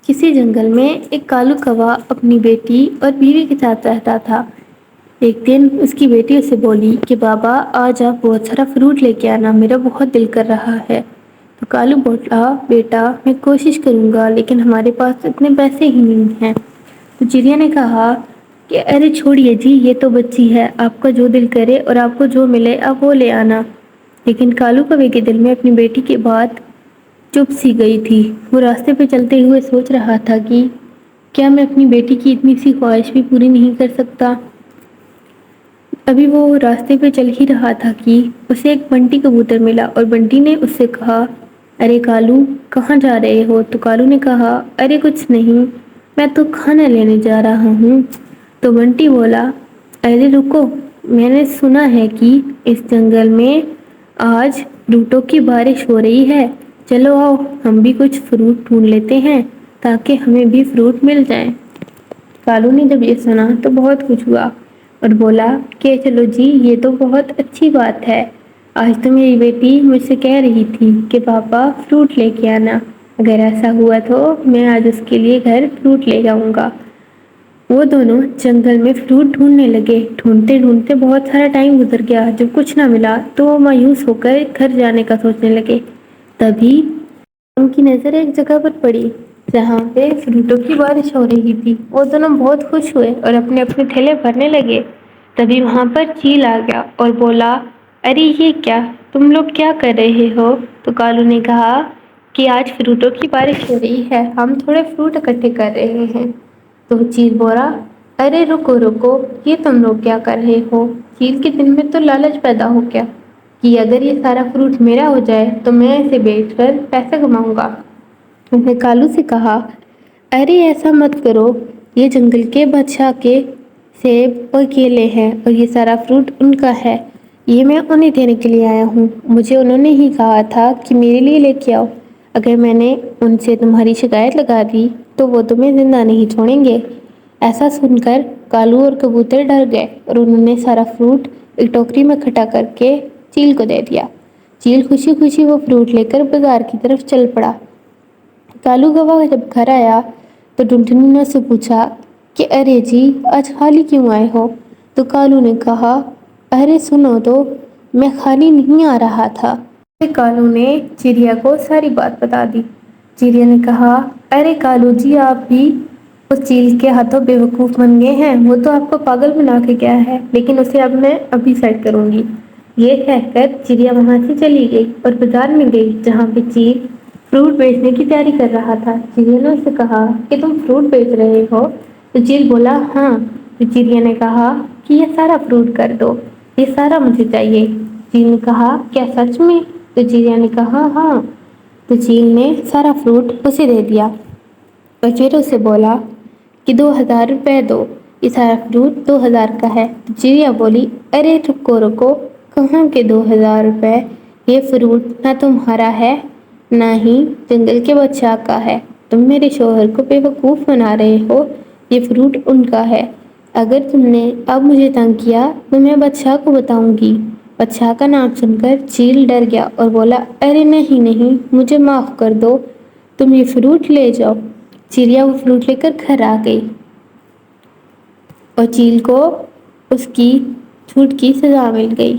کسی جنگل میں ایک کالو کوا اپنی بیٹی اور بیوی کے ساتھ رہتا تھا۔ ایک دن اس کی بیٹی اسے بولی کہ بابا آج آپ بہت سارا فروٹ لے کے آنا، میرا بہت دل کر رہا ہے۔ تو کالو بولا بیٹا میں کوشش کروں گا لیکن ہمارے پاس اتنے پیسے ہی نہیں ہیں۔ تو چڑیا نے کہا کہ ارے چھوڑیے جی، یہ تو بچی ہے، آپ کا جو دل کرے اور آپ کو جو ملے آپ وہ لے آنا۔ لیکن کالو کوے کے دل میں اپنی بیٹی کی بات چپ سی گئی تھی۔ وہ راستے پہ چلتے ہوئے سوچ رہا تھا کہ کیا میں اپنی بیٹی کی اتنی سی خواہش بھی پوری نہیں کر سکتا۔ ابھی وہ راستے پہ چل ہی رہا تھا کہ اسے ایک بنٹی کبوتر ملا اور بنٹی نے اس سے کہا ارے کالو کہاں جا رہے ہو؟ تو کالو نے کہا ارے کچھ نہیں، میں تو کھانا لینے جا رہا ہوں۔ تو بنٹی بولا ارے رکو، میں نے سنا ہے کہ اس جنگل میں آج فروٹوں کی بارش ہو رہی ہے، چلو آؤ ہم بھی کچھ فروٹ ڈھونڈ لیتے ہیں تاکہ ہمیں بھی فروٹ مل جائیں۔ کالو نے جب یہ سنا تو بہت خوش ہوا اور بولا کہ چلو جی، یہ تو بہت اچھی بات ہے۔ آج تو میری بیٹی مجھ سے کہہ رہی تھی کہ پاپا فروٹ لے کے آنا، اگر ایسا ہوا تو میں آج اس کے لیے گھر فروٹ لے جاؤں گا۔ وہ دونوں جنگل میں فروٹ ڈھونڈنے لگے۔ ڈھونڈتے ڈھونڈتے بہت سارا ٹائم گزر گیا۔ جب کچھ نہ ملا تو وہ مایوس ہو کر گھر جانے کا سوچنے لگے۔ تبھی ان کی نظر ایک جگہ پر پڑی جہاں پہ فروٹوں کی بارش ہو رہی تھی۔ وہ دونوں بہت خوش ہوئے اور اپنے اپنے تھیلے بھرنے لگے۔ تبھی وہاں پر چیل آ گیا اور بولا ارے یہ کیا، تم لوگ کیا کر رہے ہو؟ تو کالو نے کہا کہ آج فروٹوں کی بارش ہو رہی ہے، ہم تھوڑے فروٹ اکٹھے کر رہے ہیں۔ تو چیل بولا ارے رکو رکو، یہ تم لوگ کیا کر رہے ہو؟ چیل کے دل میں تو لالچ پیدا ہو گیا کہ اگر یہ سارا فروٹ میرا ہو جائے تو میں اسے بیچ کر پیسے کماؤں گا۔ اس نے کالو سے کہا ارے ایسا مت کرو، یہ جنگل کے بادشاہ کے سیب اور کیلے ہیں اور یہ سارا فروٹ ان کا ہے، یہ میں انہیں دینے کے لیے آیا ہوں۔ مجھے انہوں نے ہی کہا تھا کہ میرے لیے لے کے آؤ، اگر میں نے ان سے تمہاری شکایت لگا دی تو وہ تمہیں زندہ نہیں چھوڑیں گے۔ ایسا سن کر کالو اور کبوتر ڈر گئے اور انہوں نے سارا فروٹ ایک ٹوکری میں اکٹھا کر کے چیل کو دے دیا۔ چیل خوشی خوشی وہ فروٹ لے کر بازار کی طرف چل پڑا۔ کالو کوا جب گھر آیا تو ٹنٹنی نے اس سے پوچھا کہ ارے جی آج خالی کیوں آئے ہو؟ تو کالو نے کہا ارے سنو تو، میں خالی نہیں آ رہا تھا۔ کالو نے چڑیا کو ساری بات بتا دی۔ چڑیا نے کہا ارے کالو جی، آپ بھی اس چیل کے ہاتھوں بے وقوف بن گئے ہیں، وہ تو آپ کو پاگل بنا کے گیا ہے، لیکن اسے اب میں ابھی سیٹ کروں گی۔ یہ کہہ کر چڑیا وہاں سے چلی گئی اور بازار میں گئی جہاں پہ چیل فروٹ بیچنے کی تیاری کر رہا تھا۔ چڑیا نے اس سے کہا کہ تم فروٹ بیچ رہے ہو؟ تو چیل بولا ہاں۔ تو چڑیا نے کہا کہ یہ سارا فروٹ کر دو، یہ سارا مجھے چاہیے۔ چیل نے کہا کیا سچ میں؟ تو چڑیا نے کہا ہاں۔ تو چیل نے سارا فروٹ اسے دے دیا اور پھر اسے بولا کہ 2000 روپے دو، یہ سارا فروٹ 2000 کا ہے۔ تو چڑیا بولی ارے رکو رکو، کہاں کے 2000 روپے؟ یہ فروٹ نہ تمہارا ہے نہ ہی جنگل کے بادشاہ کا ہے، تم میرے شوہر کو بے وقوف بنا رہے ہو، یہ فروٹ ان کا ہے۔ اگر تم نے اب مجھے تنگ کیا تو میں بادشاہ کو بتاؤں گی۔ بادشاہ کا نام سن کر چیل ڈر گیا اور بولا ارے نہیں نہیں، مجھے معاف کر دو، تم یہ فروٹ لے جاؤ۔ چڑیا وہ فروٹ لے کر گھر آ گئی اور چیل کو اس کی جھوٹ کی سزا مل گئی۔